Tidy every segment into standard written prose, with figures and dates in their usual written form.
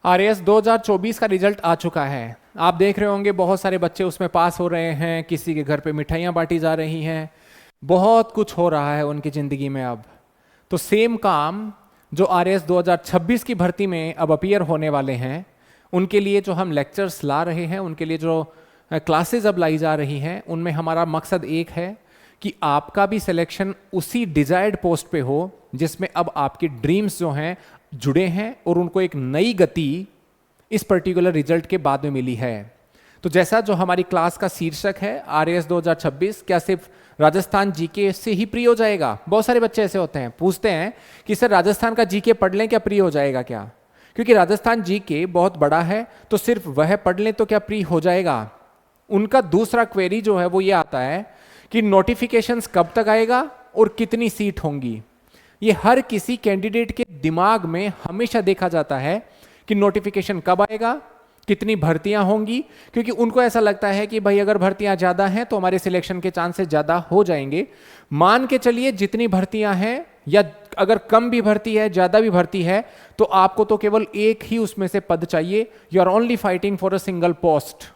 RAS 2024 का result आ चुका है। आप देख रहे होंगे बहुत सारे बच्चे उसमें पास हो रहे हैं, किसी के घर पे मिठाइयाँ बांटी जा रही हैं, बहुत कुछ हो रहा है उनकी ज़िंदगी में। अब तो सेम काम जो आरएएस 2026 की भर्ती में अब अपीयर होने वाले हैं, उनके लिए जो हम लेक्चर्स ला रहे हैं, उनके लिए जो क्लासेस अब लाई जा रही हैं, उनमें हमारा मकसद एक है कि आपका भी सिलेक्शन उसी डिजायर्ड पोस्ट पे हो जिसमें अब आपके ड्रीम्स जो हैं जुड़े हैं और उनको एक नई गति इस पर्टिकुलर रिजल्ट के बाद में मिली है। तो जैसा जो हमारी क्लास का शीर्षक है आरएएस 2026, क्या सिर्फ राजस्थान जीके से ही प्री हो जाएगा? बहुत सारे बच्चे ऐसे होते हैं, पूछते हैं कि सर राजस्थान का जीके पढ़ लें क्या प्री हो जाएगा क्या? क्योंकि राजस्थान जीके बहुत बड़ा है, तो सिर्फ वह पढ़ लें तो क्या प्री हो जाएगा? उनका दूसरा क्वेरी जो है वो ये आता है कि नोटिफिकेशंस कब तक आएगा और कितनी सीट होंगी। ये हर किसी कैंडिडेट के दिमाग में हमेशा देखा जाता है कि नोटिफिकेशन कब आएगा, कितनी भर्तियां होंगी, क्योंकि उनको ऐसा लगता है कि भाई अगर भर्तियां ज्यादा हैं तो हमारे सिलेक्शन के चांसेस ज्यादा हो जाएंगे। मान के चलिए जितनी भर्तियां हैं, या अगर कम भी भर्ती है ज्यादा भी भर्ती है, तो आपको तो केवल एक ही उसमें से पद चाहिए। You are only fighting for a single post.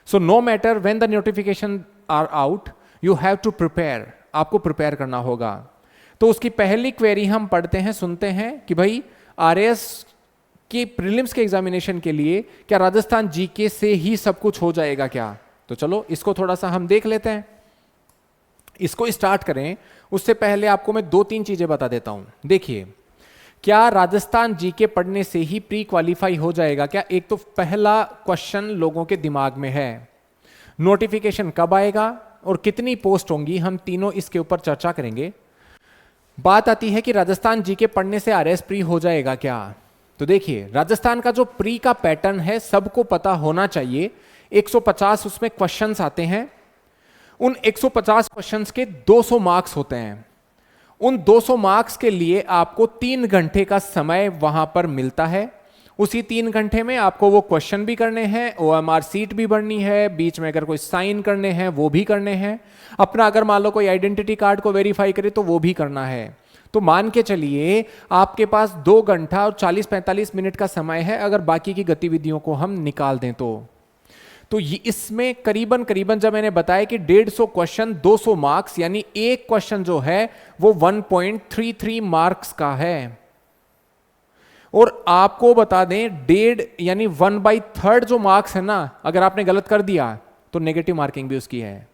So no matter when the notification are out, you have to prepare. आपको प्रिपेयर करना होगा। तो उसकी पहली क्वेरी हम पढ़ते हैं, सुनते हैं कि भाई आरएएस की प्रीलिम्स के एग्जामिनेशन के लिए क्या राजस्थान जीके से ही सब कुछ हो जाएगा क्या? तो चलो इसको थोड़ा सा हम देख लेते हैं। इसको स्टार्ट करें उससे पहले आपको मैं 2-3 चीजें बता देता हूं। देखिए, क्या राजस्थान जीके पढ़ने से ही प्री क्वालिफाई हो जाएगा क्या? एक तो पहला क्वेश्चन लोगों के दिमाग में है। नोटिफिकेशन कब आएगा और कितनी पोस्ट होंगी, हम तीनों इसके ऊपर चर्चा करेंगे। बात आती है कि राजस्थान जीके पढ़ने से आरएएस प्री हो जाएगा क्या? तो देखिए, राजस्थान का जो प्री का पैटर्न है सबको पता होना चाहिए। 150 उसमें क्वेश्चंस आते हैं। उन 150 क्वेश्चंस के 200 मार्क्स होते हैं। उन 200 मार्क्स के लिए आपको 3 घंटे का समय वहां पर मिलता है। उसी 3 घंटे में आपको वो क्वेश्चन भी करने हैं, ओएमआर सीट भी भरनी है, बीच में अगर कोई साइन करने हैं वो भी करने हैं, अपना अगर मान लो कोई आइडेंटिटी कार्ड को वेरीफाई करे तो वो भी करना है। तो मान के चलिए आपके पास 2 घंटा और 40-45 मिनट का समय है, अगर बाकी की गतिविधियों को हम निकाल दें तो इसमें करीबन करीबन जब मैंने बताया कि 150 क्वेश्चन 200 मार्क्स, यानी एक क्वेश्चन जो है वो 1.33 मार्क्स का है। और आपको बता दें 1.5 यानी 1/3 जो मार्क्स है ना, अगर आपने गलत कर दिया तो नेगेटिव मार्किंग भी उसकी है।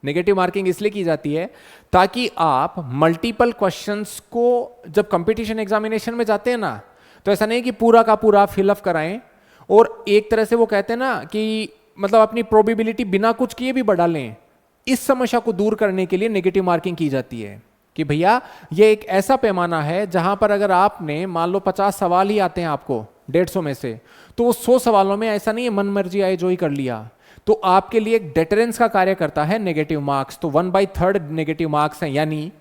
नेगेटिव मार्किंग इसलिए की जाती है ताकि आप मल्टीपल क्वेश्चंस को जब कंपटीशन एग्जामिनेशन में जाते हैं ना, तो ऐसा नहीं कि पूरा का पूरा फिलअप कराएं और एक तरह से वो कहते हैं ना कि मतलब अपनी प्रोबेबिलिटी बिना कुछ किए भी बढ़ा लें। इस समस्या को दूर करने के लिए नेगेटिव मार्किंग की जाती है कि भैया ये एक ऐसा पैमाना है जहां पर अगर आपने मान लो 50 सवाल ही आते हैं आपको 150 में से, तो वो 100 सवालों में ऐसा नहीं है मन मर्जी आए जो ही कर लिया। तो आपके लिए एक डेटरेंस का कार्य करता है नेगेटिव मार्क्स। तो 1/3 नेगेटिव मार्क्स हैं, यानी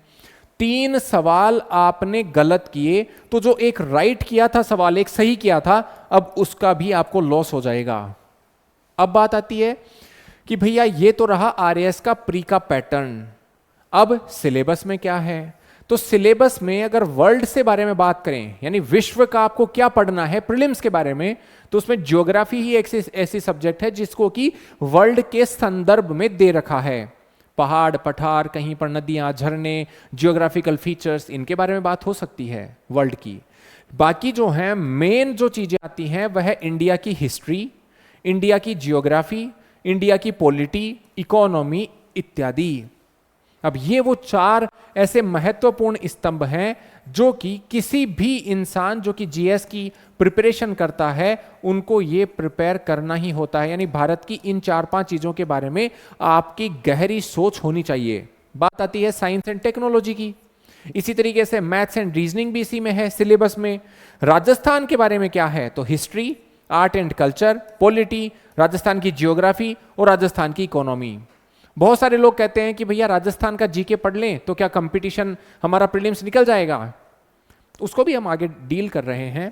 3 सवाल आपने गलत किए तो जो एक राइट किया था सवाल, एक सही किया था, अब उसका भी आपको लॉस हो जाएगा। अब बात आती है कि भैया ये तो रहा आरएएस का प्री का पैटर्न। अब सिलेबस में क्या है? तो सिलेबस में अगर वर्ल्ड से बारे में बात करें, यानी विश्व का आपको क्या पढ़ना है प्रीलिम्स के बारे में, तो उसमें ज्योग्राफी ही एक ऐसी सब्जेक्ट है जिसको कि वर्ल्ड के संदर्भ में दे रखा है। पहाड़ पठार, कहीं पर नदियां, झरने, जियोग्राफिकल फीचर्स, इनके बारे में बात हो सकती है वर्ल्ड की। बाकी जो है मेन जो चीजें आती हैं वह है इंडिया की हिस्ट्री, इंडिया की जियोग्राफी, इंडिया की पॉलिटी, इकोनॉमी इत्यादि। अब ये वो 4 ऐसे महत्वपूर्ण स्तंभ हैं जो कि किसी भी इंसान जो कि जीएस की प्रिपरेशन करता है उनको ये प्रिपेयर करना ही होता है। यानी भारत की इन 4-5 चीजों के बारे में आपकी गहरी सोच होनी चाहिए। बात आती है साइंस एंड टेक्नोलॉजी की, इसी तरीके से मैथ्स एंड रीजनिंग भी इसी में है सिलेबस में। राजस्थान के बारे में क्या है? तो history, art and culture, polity, Rajasthan की जियोग्राफी और राजस्थान की इकोनॉमी। बहुत सारे लोग कहते हैं कि भैया राजस्थान का जीके पढ़ लें तो क्या कंपटीशन हमारा प्रीलिम्स निकल जाएगा? उसको भी हम आगे डील कर रहे हैं।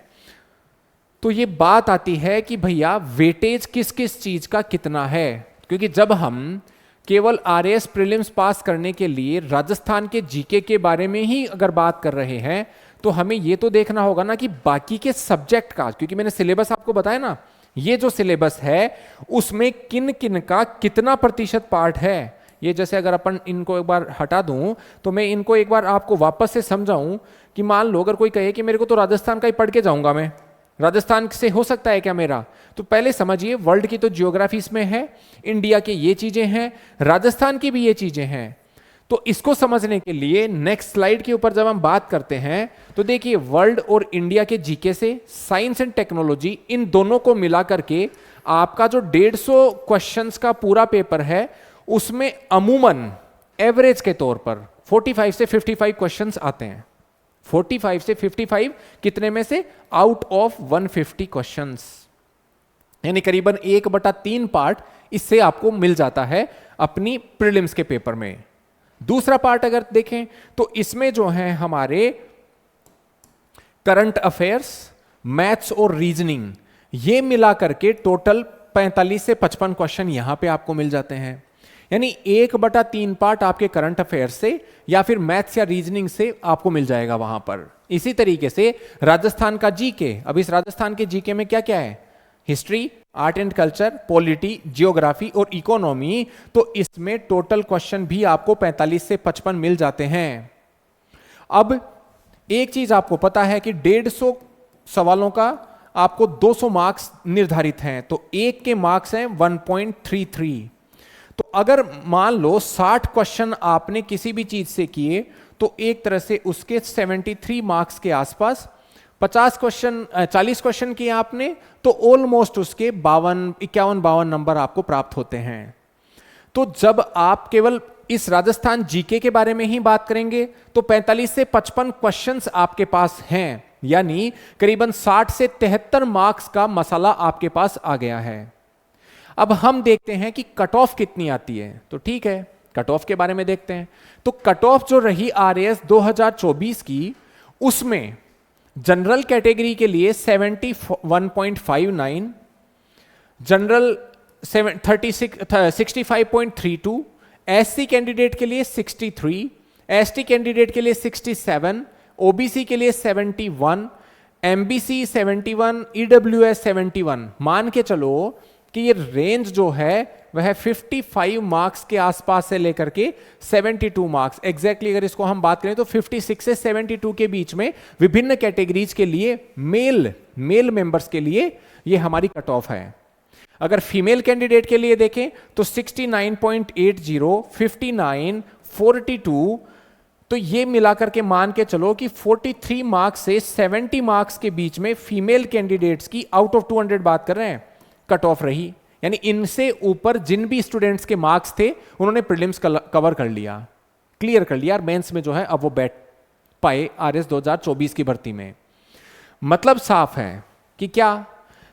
तो ये बात आती है कि भैया वेटेज किस किस चीज का कितना है, क्योंकि जब हम केवल आरएएस प्रीलिम्स पास करने के लिए राजस्थान के जीके के बारे में ही अगर बात कर रहे हैं तो हमें ये तो देखना होगा ना कि बाकी के सब्जेक्ट का, क्योंकि मैंने सिलेबस आपको बताया ना, ये जो सिलेबस है उसमें किन किन का कितना प्रतिशत पार्ट है। ये जैसे अगर अपन इनको एक बार हटा दूं तो मैं इनको एक बार आपको वापस से समझाऊं कि मान लो अगर कोई कहे कि मेरे को तो राजस्थान का ही पढ़ के जाऊंगा, मैं राजस्थान से हो सकता है क्या मेरा, तो पहले समझिए वर्ल्ड की तो जियोग्राफी इसमें है, इंडिया के ये चीजें हैं, राजस्थान की भी ये चीजें हैं। तो इसको समझने के लिए नेक्स्ट स्लाइड के ऊपर जब हम बात करते हैं तो देखिए वर्ल्ड और इंडिया के जीके से साइंस एंड टेक्नोलॉजी इन दोनों को मिला करके आपका जो 150 क्वेश्चंस का पूरा पेपर है उसमें अमूमन एवरेज के तौर पर 45 से 55 क्वेश्चंस आते हैं। 45 से 55 कितने में से, आउट ऑफ 150 क्वेश्चंस, यानी करीबन 1/3 पार्ट इससे आपको मिल जाता है अपनी प्रीलिम्स के पेपर में। दूसरा पार्ट अगर देखें तो इसमें जो है हमारे करंट अफेयर्स, मैथ्स और रीजनिंग, ये मिला करके टोटल 45 से 55 क्वेश्चन यहां पे आपको मिल जाते हैं। यानी 1/3 पार्ट आपके करंट अफेयर से या फिर मैथ्स या रीजनिंग से आपको मिल जाएगा वहां पर। इसी तरीके से राजस्थान का जीके, अब इस राजस्थान के जीके में क्या क्या है, history, art and culture, polity, geography और इकोनॉमी, तो इसमें टोटल क्वेश्चन भी आपको 45 से 55 मिल जाते हैं। अब एक चीज आपको पता है कि 150 सवालों का आपको 200 मार्क्स निर्धारित हैं, तो एक के मार्क्स हैं 1.33। तो अगर मान लो 60 क्वेश्चन आपने किसी भी चीज से किए तो एक तरह से उसके 73 मार्क्स के आसपास, 40 क्वेश्चन किए आपने तो ऑलमोस्ट उसके 51 नंबर आपको प्राप्त होते हैं। तो जब आप केवल इस राजस्थान जीके के बारे में ही बात करेंगे तो 45 से 55 क्वेश्चंस आपके पास हैं, यानी करीबन 60 से 73 मार्क्स का मसाला आपके पास आ गया है। अब हम देखते हैं कि कट ऑफ कितनी आती है, तो ठीक है कट ऑफ के बारे में देखते हैं। तो कट ऑफ जो रही RAS 2024 की, उसमें जनरल कैटेगरी के लिए 71.59, जनरल 65.32, SC कैंडिडेट के लिए 63, ST कैंडिडेट के लिए 67, OBC के लिए 71, MBC 71, EWS 71। मान के चलो कि ये रेंज जो है वह 55 मार्क्स के आसपास से लेकर के 72 मार्क्स, एग्जैक्टली अगर इसको हम बात करें तो 56 से 72 के बीच में विभिन्न कैटेगरीज के लिए मेल मेंबर्स के लिए ये हमारी कट ऑफ है। अगर फीमेल कैंडिडेट के लिए देखें तो 69.80, 59, 42, तो ये मिलाकर के मान के चलो कि 43 मार्क्स से 70 मार्क्स के बीच में फीमेल कैंडिडेट्स की आउट ऑफ 200 बात कर रहे हैं कट ऑफ रही। यानी इनसे ऊपर जिन भी स्टूडेंट्स के मार्क्स थे उन्होंने प्रीलिम्स कवर कर लिया, क्लियर कर लिया, और मेंस में जो है अब वो बैठ पाए RAS 2024 की भर्ती में। मतलब साफ है कि क्या,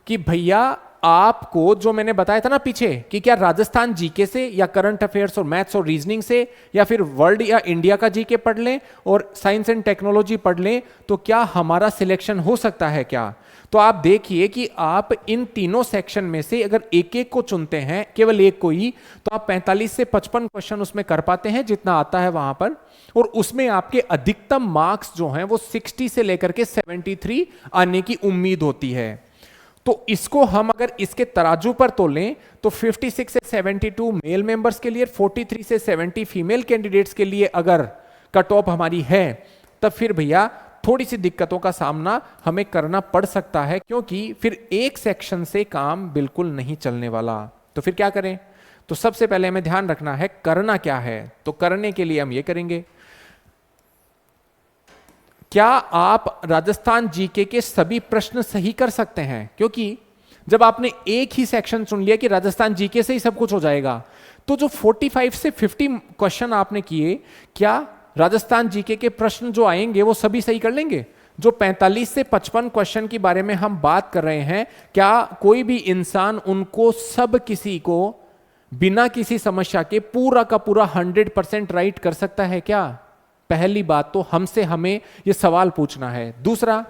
कि भैया आपको जो मैंने बताया था ना पीछे कि क्या राजस्थान जीके से या करंट अफेयर्स और मैथ्स और रीजनिंग से या फिर वर्ल्ड या इंडिया का जीके पढ़ लें और साइंस एंड टेक्नोलॉजी पढ़ लें तो क्या हमारा सिलेक्शन हो सकता है क्या। तो आप देखिए कि आप इन तीनों सेक्शन में से अगर एक एक को चुनते हैं, केवल एक को ही, तो आप 45 से 55 क्वेश्चन उसमें कर पाते हैं जितना आता है वहां पर, और उसमें आपके अधिकतम मार्क्स जो हैं वो 60 से लेकर के 73 आने की उम्मीद होती है। तो इसको हम अगर इसके तराजू पर तोलें तो 56 से 72 मेल मेंबर्स के लिए, 43 से 70 फीमेल कैंडिडेट्स के लिए अगर कट ऑफ हमारी है, तब फिर भैया थोड़ी सी दिक्कतों का सामना हमें करना पड़ सकता है, क्योंकि फिर एक सेक्शन से काम बिल्कुल नहीं चलने वाला। तो फिर क्या करें, तो सबसे पहले हमें ध्यान रखना है करना क्या है। तो करने के लिए हम ये करेंगे, क्या आप राजस्थान जीके के सभी प्रश्न सही कर सकते हैं, क्योंकि जब आपने एक ही सेक्शन चुन लिया कि राजस्थान जीके से ही सब कुछ हो जाएगा, तो जो 45 से 50 क्वेश्चन आपने किए, क्या राजस्थान जीके के प्रश्न जो आएंगे वो सभी सही कर लेंगे। जो 45 से 55 क्वेश्चन के बारे में हम बात कर रहे हैं, क्या कोई भी इंसान उनको सब किसी को बिना किसी समस्या के पूरा का पूरा 100% राइट कर सकता है क्या। पहली बात तो हमसे हमें यह सवाल पूछना है। दूसरा,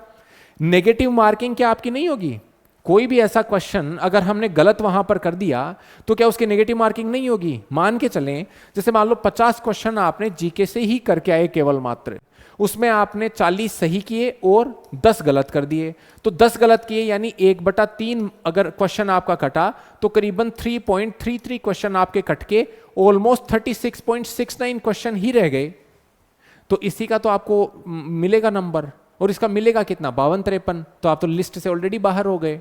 नेगेटिव मार्किंग क्या आपकी नहीं होगी। कोई भी ऐसा क्वेश्चन अगर हमने गलत वहां पर कर दिया तो क्या उसकी नेगेटिव मार्किंग नहीं होगी। मान के चलें जैसे मान लो 50 क्वेश्चन आपने जीके से ही करके आए केवल मात्र, उसमें आपने 40 सही किए और 10 गलत कर दिए। तो 10 गलत किए यानी 1/3 अगर क्वेश्चन आपका कटा तो करीबन 3.33 क्वेश्चन आपके कट के ऑलमोस्ट 36.69 क्वेश्चन ही रह गए। तो इसी का तो आपको मिलेगा नंबर, और इसका मिलेगा कितना, 52-53। तो आप तो लिस्ट से ऑलरेडी बाहर हो गए।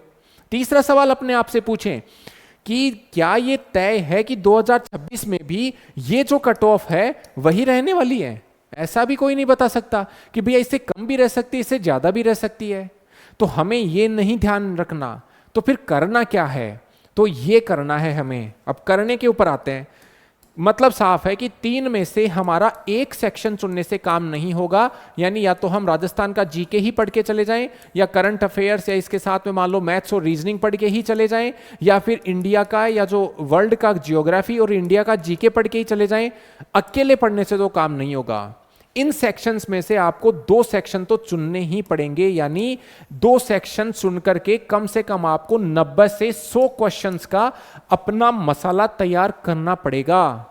तीसरा सवाल अपने आप से पूछें कि क्या ये तय है कि 2026 में भी ये जो कट ऑफ है वही रहने वाली है? ऐसा भी कोई नहीं बता सकता कि भैया इससे कम भी रह सकती है, इससे ज्यादा भी रह सकती है। तो हमें ये नहीं ध्यान रखना। तो फिर करना क्या है? तो ये करना है हमें। अब करने के ऊपर आते हैं। मतलब साफ है कि 3 में से हमारा एक सेक्शन चुनने से काम नहीं होगा। यानी या तो हम राजस्थान का जीके ही पढ़ के चले जाएं, या करंट अफेयर्स, या इसके साथ में मान लो मैथ्स और रीजनिंग पढ़ के ही चले जाएं, या फिर इंडिया का या जो वर्ल्ड का जियोग्राफी और इंडिया का जीके पढ़ के ही चले जाएं। अकेले पढ़ने से तो काम नहीं होगा। इन सेक्शंस में से आपको 2 सेक्शन तो चुनने ही पड़ेंगे। यानी 2 सेक्शन चुन करके कम से कम आपको 90 से 100 क्वेश्चंस का अपना मसाला तैयार करना पड़ेगा।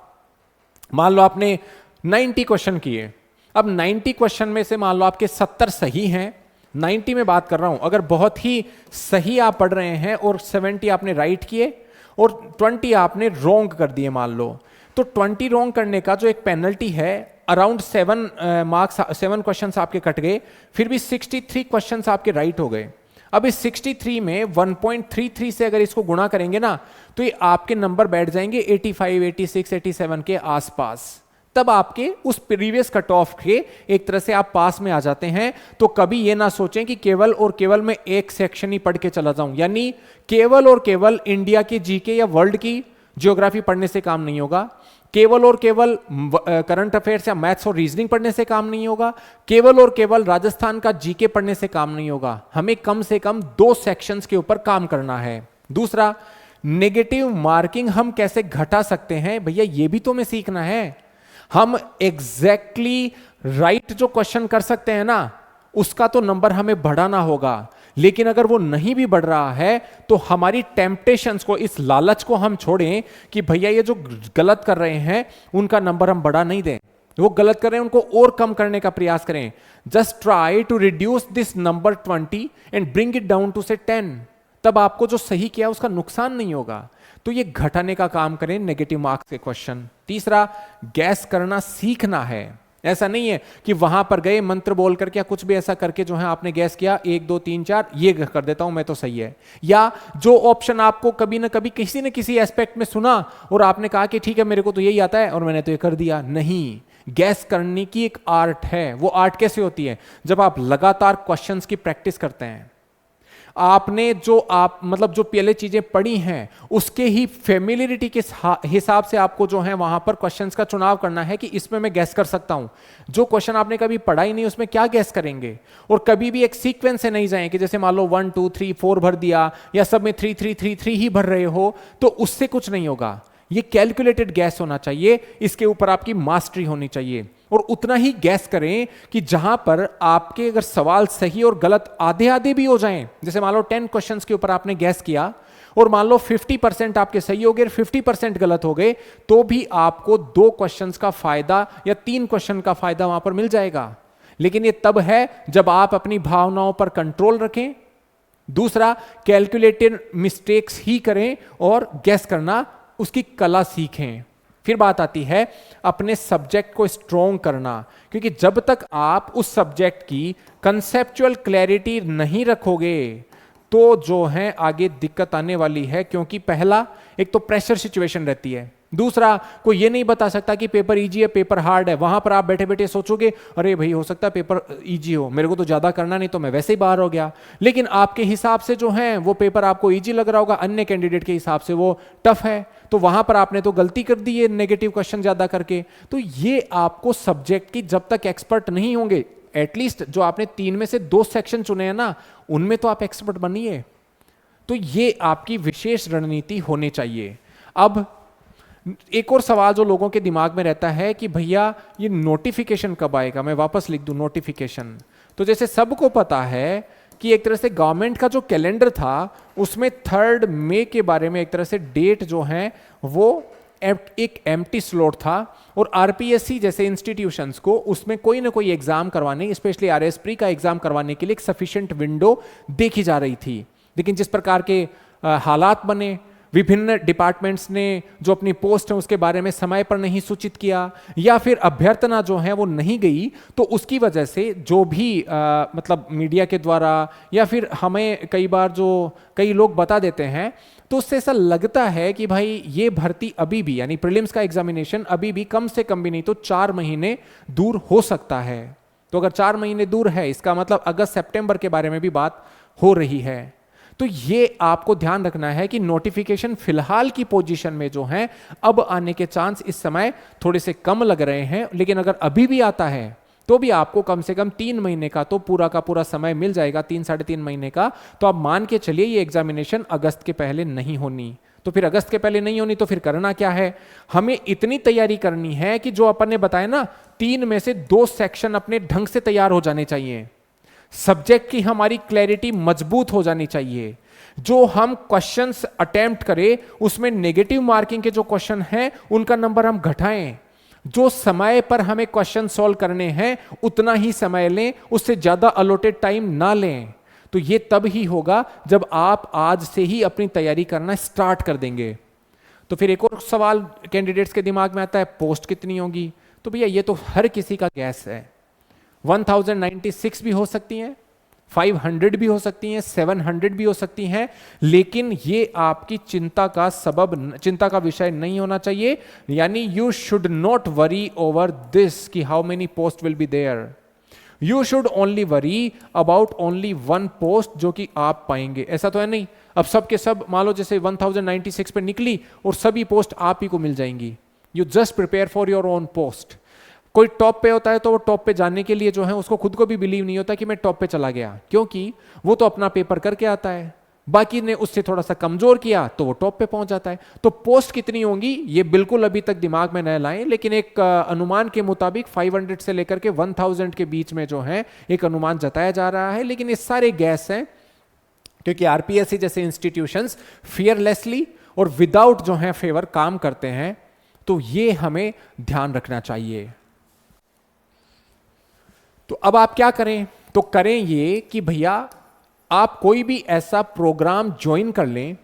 मान लो आपने 90 क्वेश्चन किए। अब 90 क्वेश्चन में से मान लो आपके 70 सही हैं, 90 में बात कर रहा हूं। अगर बहुत ही सही आप पढ़ रहे हैं और 70 आपने राइट किए और 20 आपने रॉन्ग कर दिए मान लो, तो 20 रॉन्ग करने का जो एक पेनल्टी है, अराउंड 7 मार्क्स, 7 क्वेश्चंस आपके कट गए, फिर भी 63 क्वेश्चंस आपके राइट हो गए। अब इस 63 में 1.33 से अगर इसको गुणा करेंगे ना, तो ये आपके नंबर बैठ जाएंगे 85, 86, 87 के आसपास। तब आपके उस प्रीवियस कट ऑफ के एक तरह से आप पास में आ जाते हैं। तो कभी ये ना सोचें कि केवल और केवल मैं एक सेक्शन ही पढ़ के चला जाऊं। यानी केवल और केवल इंडिया के जीके या वर्ल्ड की ज्योग्राफी पढ़ने से काम नहीं होगा। केवल और केवल करंट अफेयर्स या मैथ्स और रीजनिंग पढ़ने से काम नहीं होगा। केवल और केवल राजस्थान का जीके पढ़ने से काम नहीं होगा। हमें कम से कम 2 सेक्शंस के ऊपर काम करना है। दूसरा, नेगेटिव मार्किंग हम कैसे घटा सकते हैं, भैया ये भी तो हमें सीखना है। हम एग्जैक्टली राइट जो क्वेश्चन कर सकते हैं ना, उसका तो नंबर हमें बढ़ाना होगा। लेकिन अगर वो नहीं भी बढ़ रहा है तो हमारी टेम्पटेशंस को, इस लालच को हम छोड़ें कि भैया ये जो गलत कर रहे हैं उनका नंबर हम बढ़ा नहीं दें। वो गलत कर रहे हैं उनको और कम करने का प्रयास करें। Just try to reduce this number 20 and bring it down to से 10। तब आपको जो सही किया उसका नुकसान नहीं होगा। तो ये घटाने का काम करें नेगेटिव मार्क्स के क्वेश्चन। तीसरा, गैस करना सीखना है। ऐसा नहीं है कि वहां पर गए मंत्र बोल करके या कुछ भी ऐसा करके जो है आपने गैस किया 1 2 3 4 ये कर देता हूं मैं तो सही है, या जो ऑप्शन आपको कभी ना कभी किसी न किसी एस्पेक्ट में सुना और आपने कहा कि ठीक है मेरे को तो यही आता है और मैंने तो ये कर दिया। नहीं, गैस करने की एक आर्ट है। वो आर्ट कैसे होती है? जब आप लगातार क्वेश्चंस की प्रैक्टिस करते हैं। आपने जो मतलब जो पहले चीजें पढ़ी हैं उसके ही फेमिलियरिटी के हिसाब से आपको जो है वहां पर क्वेश्चंस का चुनाव करना है कि इसमें मैं गैस कर सकता हूं। जो क्वेश्चन आपने कभी पढ़ा ही नहीं उसमें क्या गैस करेंगे? और कभी भी एक सीक्वेंस से नहीं जाएं कि जैसे मान लो 1 2 3 4 भर दिया या सब में 3 3 3 3 ही भर रहे हो, तो उससे कुछ नहीं होगा। ये कैलकुलेटेड गैस होना चाहिए, इसके ऊपर आपकी मास्टरी होनी चाहिए। और उतना ही गैस करें कि जहां पर आपके अगर सवाल सही और गलत आधे आधे भी हो जाएं, जैसे मान लो 10 क्वेश्चंस के ऊपर आपने गैस किया और मान लो 50% आपके सही हो गए, 50% गलत हो गए, तो भी आपको 2 क्वेश्चंस का फायदा या 3 क्वेश्चन का फायदा वहां पर मिल जाएगा। लेकिन ये तब है जब आप अपनी भावनाओं पर कंट्रोल रखें। दूसरा, कैलकुलेटेड मिस्टेक्स ही करें और गैस करना उसकी कला सीखें। फिर बात आती है अपने सब्जेक्ट को स्ट्रॉन्ग करना, क्योंकि जब तक आप उस सब्जेक्ट की कंसेप्चुअल क्लैरिटी नहीं रखोगे तो जो है आगे दिक्कत आने वाली है। क्योंकि पहला, एक तो प्रेशर सिचुएशन रहती है। दूसरा, कोई ये नहीं बता सकता कि पेपर इजी है पेपर हार्ड है। वहां पर आप बैठे बैठे सोचोगे अरे भाई हो सकता है पेपर इजी हो, मेरे को तो ज्यादा करना नहीं तो मैं वैसे ही बाहर हो गया। लेकिन आपके हिसाब से जो है वो पेपर आपको इजी लग रहा होगा, अन्य कैंडिडेट के हिसाब से वो टफ है, तो वहां पर आपने तो गलती कर दी है नेगेटिव क्वेश्चन ज्यादा करके। तो ये आपको सब्जेक्ट की जब तक एक्सपर्ट नहीं होंगे, एटलीस्ट जो आपने 3 में से 2 सेक्शन चुने हैं ना, उनमें तो आप एक्सपर्ट बनिए। तो ये आपकी विशेष रणनीति होनी चाहिए। अब एक और सवाल जो लोगों के दिमाग में रहता है कि भैया ये नोटिफिकेशन कब आएगा, मैं वापस लिख दूं नोटिफिकेशन। तो जैसे सबको पता है कि एक तरह से गवर्नमेंट का जो कैलेंडर था उसमें 3 मई के बारे में एक तरह से डेट जो है वो एक एम्प्टी स्लॉट था और आरपीएससी जैसे इंस्टीट्यूशंस को उसमें कोई ना कोई एग्जाम करवाने, स्पेशली आरएस प्री का एग्जाम करवाने के लिए एक सफिशिएंट विंडो देखी जा रही थी। लेकिन जिस प्रकार के हालात बने, विभिन्न डिपार्टमेंट्स ने जो अपनी पोस्ट है उसके बारे में समय पर नहीं सूचित किया, या फिर अभ्यर्थना जो है वो नहीं गई, तो उसकी वजह से जो भी मतलब मीडिया के द्वारा या फिर हमें कई बार जो कई लोग बता देते हैं, तो उससे ऐसा लगता है कि भाई ये भर्ती अभी भी, यानी प्रीलिम्स का एग्जामिनेशन अभी भी कम से कम भी नहीं तो 4 महीने दूर हो सकता है। तो अगर 4 महीने दूर है, इसका मतलब अगस्त सितंबर के बारे में भी बात हो रही है। तो ये आपको ध्यान रखना है कि नोटिफिकेशन फिलहाल की पोजीशन में जो है अब आने के चांस इस समय थोड़े से कम लग रहे हैं, लेकिन अगर अभी भी आता है तो भी आपको कम से कम 3 महीने का तो पूरा का पूरा समय मिल जाएगा, 3 साढ़े 3 महीने का। तो आप मान के चलिए ये एग्जामिनेशन अगस्त के पहले नहीं होनी। तो फिर अगस्त के पहले नहीं होनी तो फिर करना क्या है, हमें इतनी तैयारी करनी है कि जो अपन ने बताया ना, 3 में से 2 सेक्शन अपने ढंग से तैयार हो जाने चाहिए, सब्जेक्ट की हमारी क्लैरिटी मजबूत हो जानी चाहिए, जो हम क्वेश्चंस अटेम्प्ट करें उसमें नेगेटिव मार्किंग के जो क्वेश्चन हैं उनका नंबर हम घटाएं, जो समय पर हमें क्वेश्चन सॉल्व करने हैं उतना ही समय लें, उससे ज्यादा अलॉटेड टाइम ना लें। तो ये तब ही होगा जब आप आज से ही अपनी तैयारी करना स्टार्ट कर देंगे। तो फिर एक और सवाल कैंडिडेट्स के दिमाग में आता है, पोस्ट कितनी होगी? तो भैया ये तो हर किसी का गैस है, 1096 भी हो सकती हैं, 500 भी हो सकती हैं, 700 भी हो सकती हैं, लेकिन ये आपकी चिंता का सबब, चिंता का विषय नहीं होना चाहिए। यानी you should not worry over this कि how many post will be there, you should only worry about only 1 post जो कि आप पाएंगे। ऐसा तो है नहीं अब सब के सब मान लो जैसे 1096 पे निकली और सभी पोस्ट आप ही को मिल जाएंगी। You just prepare for your own post. कोई टॉप पे होता है तो वो टॉप पे जाने के लिए जो है उसको खुद को भी बिलीव नहीं होता कि मैं टॉप पे चला गया, क्योंकि वो तो अपना पेपर करके आता है, बाकी ने उससे थोड़ा सा कमजोर किया तो वो टॉप पे पहुंच जाता है। तो पोस्ट कितनी होंगी ये बिल्कुल अभी तक दिमाग में न लाएं, लेकिन एक अनुमान के मुताबिक 500 से लेकर के 1000 के बीच में जो है एक अनुमान जताया जा रहा है। लेकिन ये सारे गैस हैं, क्योंकि आरपीएससी जैसे इंस्टीट्यूशंस फियरलेसली और विदाउट जो है फेवर काम करते हैं, तो ये हमें ध्यान रखना चाहिए। तो अब आप क्या करें? तो करें ये कि भैया आप कोई भी ऐसा प्रोग्राम ज्वाइन कर लें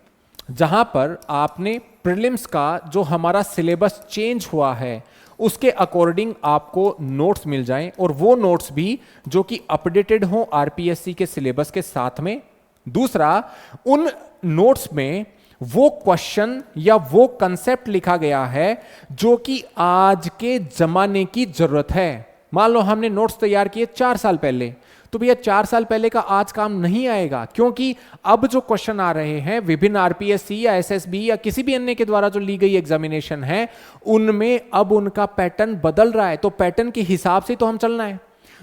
जहां पर आपने प्रीलिम्स का जो हमारा सिलेबस चेंज हुआ है उसके अकॉर्डिंग आपको नोट्स मिल जाएं, और वो नोट्स भी जो कि अपडेटेड हो आरपीएससी के सिलेबस के साथ में। दूसरा, उन नोट्स में वो क्वेश्चन या वो कंसेप्ट लिखा गया है जो कि आज के जमाने की जरूरत है। मान लो हमने नोट्स तैयार किए 4 साल पहले, तो भैया 4 साल पहले का आज काम नहीं आएगा, क्योंकि अब जो क्वेश्चन आ रहे हैं विभिन्न आरपीएससी या एसएसबी या किसी भी अन्य के द्वारा जो ली गई एग्जामिनेशन है उनमें अब उनका पैटर्न बदल रहा है। तो पैटर्न के हिसाब से तो हम चलना है।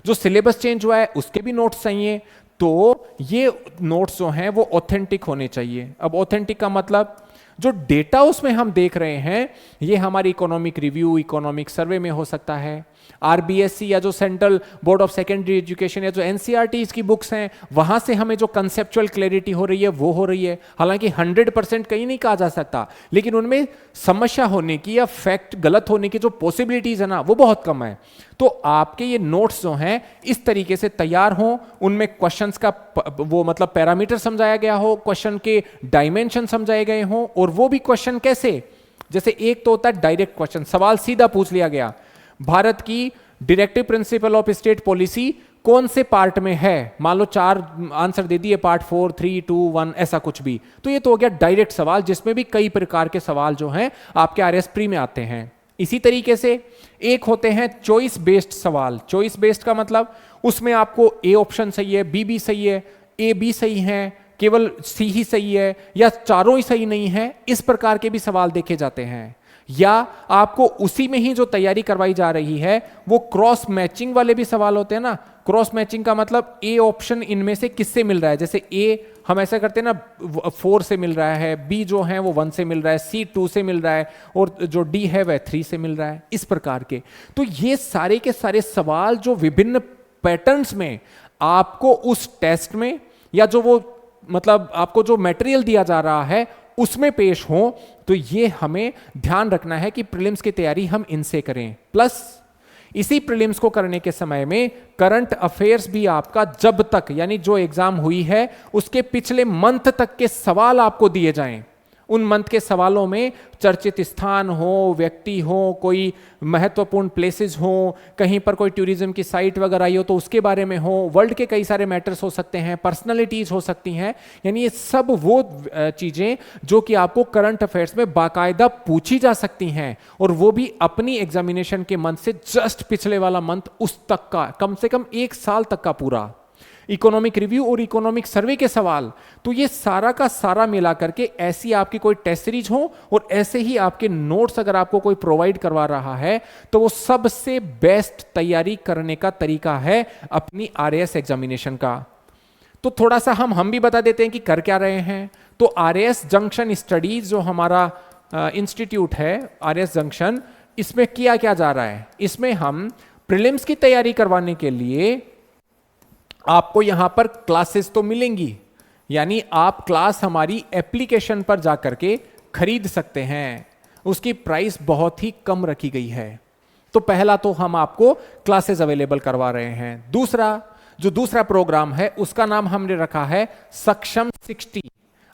जो सिलेबस चेंज हुआ है उसके भी नोट्स चाहिए, तो ये नोट्स जो हैं वो ऑथेंटिक होने चाहिए। अब ऑथेंटिक का मतलब जो डेटा उसमें हम देख रहे हैं ये हमारी इकोनॉमिक रिव्यू, इकोनॉमिक सर्वे में हो सकता है, आरबीएससी या जो central board of secondary education या जो एनसीईआरटी की बुक्स हैं वहां से हमें जो कंसेप्चुअल क्लैरिटी हो रही है वो हो रही है। हालांकि 100% कहीं नहीं कहा जा सकता, लेकिन उनमें समस्या होने की या फैक्ट गलत होने की जो पॉसिबिलिटीज है ना वो बहुत कम है। तो आपके ये नोट्स जो हैं इस तरीके से तैयार हों, उनमें क्वेश्चंस का वो मतलब पैरामीटर समझाया गया हो, क्वेश्चन के डायमेंशन समझाए गए हों, और वो भी क्वेश्चन कैसे, जैसे एक तो होता है डायरेक्ट क्वेश्चन, सवाल सीधा पूछ लिया गया, भारत की directive principle of state policy कौन से पार्ट में है, मान लो 4 आंसर दे दिए, पार्ट 4, 3, 2, 1 ऐसा कुछ भी, तो ये तो हो गया डायरेक्ट सवाल, जिसमें भी कई प्रकार के सवाल जो हैं आपके आरएस प्री में आते हैं। इसी तरीके से एक होते हैं चॉइस बेस्ड सवाल। चॉइस बेस्ड का मतलब उसमें आपको ए ऑप्शन सही है, बी भी सही है, ए बी सही है, केवल सी ही सही है, या चारों ही सही नहीं है, इस प्रकार के भी सवाल देखे जाते हैं। या आपको उसी में ही जो तैयारी करवाई जा रही है वो क्रॉस मैचिंग वाले भी सवाल होते हैं ना। क्रॉस मैचिंग का मतलब ए ऑप्शन इनमें से किससे मिल रहा है, जैसे ए हम ऐसा करते हैं ना 4 से मिल रहा है, बी जो है वो 1 से मिल रहा है, सी 2 से मिल रहा है, और जो डी है वह 3 से मिल रहा है, इस प्रकार के। तो ये सारे के सारे सवाल जो विभिन्न पैटर्न्स में आपको उस टेस्ट में या जो वो मतलब आपको जो मटेरियल दिया जा रहा है उसमें पेश हों, तो ये हमें ध्यान रखना है कि प्रीलिम्स की तैयारी हम इनसे करें। प्लस इसी प्रीलिम्स को करने के समय में करंट अफेयर्स भी आपका जब तक, यानी जो एग्जाम हुई है उसके पिछले मंथ तक के सवाल आपको दिए जाएं। उन मंथ के सवालों में चर्चित स्थान हो, व्यक्ति हो, कोई महत्वपूर्ण प्लेसेस हो, कहीं पर कोई टूरिज्म की साइट वगैरह आई हो तो उसके बारे में हो, वर्ल्ड के कई सारे मैटर्स हो सकते हैं, पर्सनालिटीज हो सकती हैं, यानी ये सब वो चीजें जो कि आपको करंट अफेयर्स में बाकायदा पूछी जा सकती हैं, और वो भी अपनी एग्जामिनेशन के मंथ से जस्ट पिछले वाला मंथ उस तक का, कम से कम 1 साल तक का पूरा इकोनॉमिक रिव्यू और इकोनॉमिक सर्वे के सवाल। तो ये सारा का सारा मिला करके ऐसी आपकी कोई टेस्ट सीरीज हो और ऐसे ही आपके नोट्स अगर आपको कोई प्रोवाइड करवा रहा है तो वो सबसे बेस्ट तैयारी करने का तरीका है अपनी आरएएस एग्जामिनेशन का। तो थोड़ा सा हम भी बता देते हैं कि कर क्या रहे हैं। तो आरएएस जंक्शन स्टडीज जो हमारा इंस्टीट्यूट है, आरएएस जंक्शन, इसमें किया क्या जा रहा है, इसमें हम प्रीलिम्स की तैयारी करवाने के लिए आपको यहां पर क्लासेस तो मिलेंगी, यानी आप क्लास हमारी एप्लीकेशन पर जाकर के खरीद सकते हैं, उसकी प्राइस बहुत ही कम रखी गई है। तो पहला तो हम आपको क्लासेस अवेलेबल करवा रहे हैं। दूसरा प्रोग्राम है उसका नाम हमने रखा है सक्षम 60।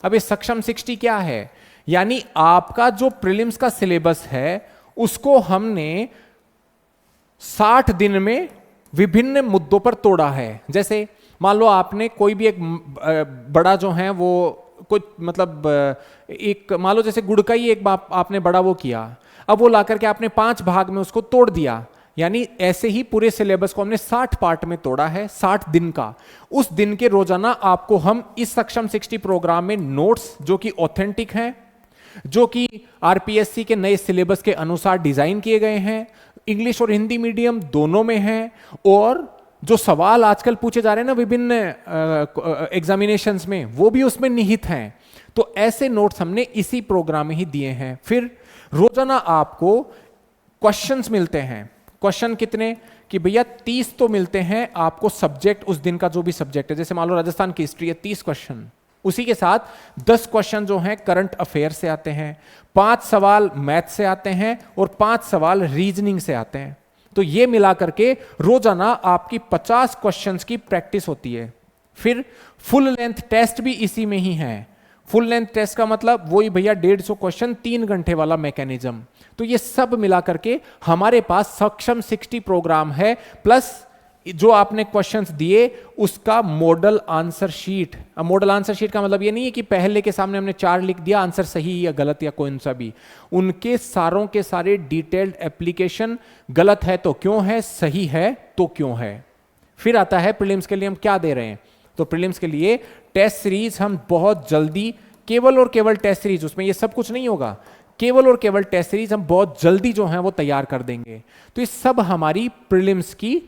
अब ये सक्षम 60 क्या है, यानी आपका जो प्रीलिम्स का सिलेबस है उसको हमने 60 दिन में विभिन्न मुद्दों पर तोड़ा है। जैसे मान लो आपने कोई भी एक बड़ा जो है वो कुछ मतलब एक मान लो जैसे गुड़ का ही एक आपने बड़ा वो किया, अब वो ला करके आपने 5 भाग में उसको तोड़ दिया, यानी ऐसे ही पूरे सिलेबस को हमने 60 पार्ट में तोड़ा है 60 दिन का। उस दिन के रोजाना आपको हम इस सक्षम 60 प्रोग्राम में नोट्स जो कि ऑथेंटिक हैं, जो कि आरपीएससी के नए सिलेबस के अनुसार डिजाइन किए गए हैं, इंग्लिश और हिंदी मीडियम दोनों में हैं, और जो सवाल आजकल पूछे जा रहे हैं ना विभिन्न एग्जामिनेशंस में, वो भी उसमें निहित हैं। तो ऐसे नोट्स हमने इसी प्रोग्राम में ही दिए हैं। फिर रोजाना आपको क्वेश्चंस मिलते हैं। क्वेश्चन कितने कि भैया 30 तो मिलते हैं आपको सब्जेक्ट, उस दिन का जो भी सब्जेक्ट है, जैसे मान लो राजस्थान की हिस्ट्री है 30 क्वेश्चन, उसी के साथ 10 क्वेश्चन जो हैं करंट अफेयर से आते हैं, 5 सवाल मैथ से आते हैं और 5 सवाल रीजनिंग से आते हैं। तो ये मिला करके रोजाना आपकी 50 क्वेश्चंस की प्रैक्टिस होती है। फिर फुल लेंथ टेस्ट भी इसी में ही है। फुल लेंथ टेस्ट का मतलब वही भैया 150 क्वेश्चन 3 घंटे वाला मैकेनिज्म। तो ये सब मिला करके हमारे पास सक्षम 60 प्रोग्राम है, प्लस जो आपने क्वेश्चंस दिए उसका मॉडल आंसर शीट। अब मॉडल आंसर शीट का मतलब ये नहीं है कि पहले के सामने हमने 4 लिख दिया, आंसर सही या गलत या कोई सा भी, उनके सारों के सारे डिटेल्ड एप्लीकेशन, गलत है तो क्यों है, सही है तो क्यों है। फिर आता है प्रीलिम्स के लिए हम क्या दे रहे हैं। तो प्रीलिम्स के लिए टेस्ट सीरीज हम बहुत जल्दी, केवल और केवल टेस्ट सीरीज, उसमें ये सब कुछ नहीं होगा, केवल और केवल टेस्ट सीरीज हम बहुत जल्दी जो है वो तैयार कर देंगे। तो ये सब हमारी प्रीलिम्स की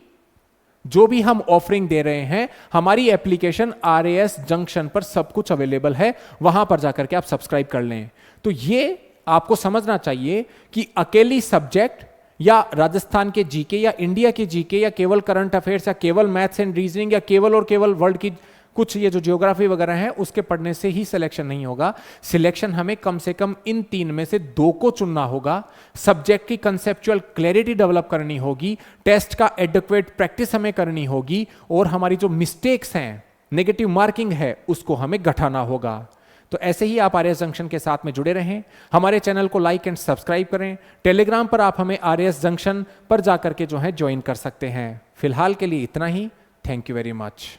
जो भी हम ऑफरिंग दे रहे हैं, हमारी एप्लीकेशन आरएएस जंक्शन पर सब कुछ अवेलेबल है, वहां पर जाकर के आप सब्सक्राइब कर लें। तो ये आपको समझना चाहिए कि अकेली सब्जेक्ट या राजस्थान के जीके या इंडिया के जीके या केवल करंट अफेयर्स या केवल मैथ्स एंड रीजनिंग या केवल और केवल वर्ल्ड की कुछ ये जो ज्योग्राफी वगैरह है उसके पढ़ने से ही सिलेक्शन नहीं होगा। सिलेक्शन हमें कम से कम इन 3 में से 2 को चुनना होगा। सब्जेक्ट की कंसेप्चुअल क्लैरिटी डेवलप करनी होगी, टेस्ट का एडिक्वेट प्रैक्टिस हमें करनी होगी, और हमारी जो मिस्टेक्स हैं, नेगेटिव मार्किंग है, उसको हमें घटाना होगा। तो ऐसे ही आप आरएएस जंक्शन के साथ में जुड़े रहें। हमारे चैनल को लाइक एंड सब्सक्राइब करें। टेलीग्राम पर आप हमें आरएएस जंक्शन पर जाकर के जो है ज्वाइन कर सकते हैं। फिलहाल के लिए इतना ही। Thank you very much.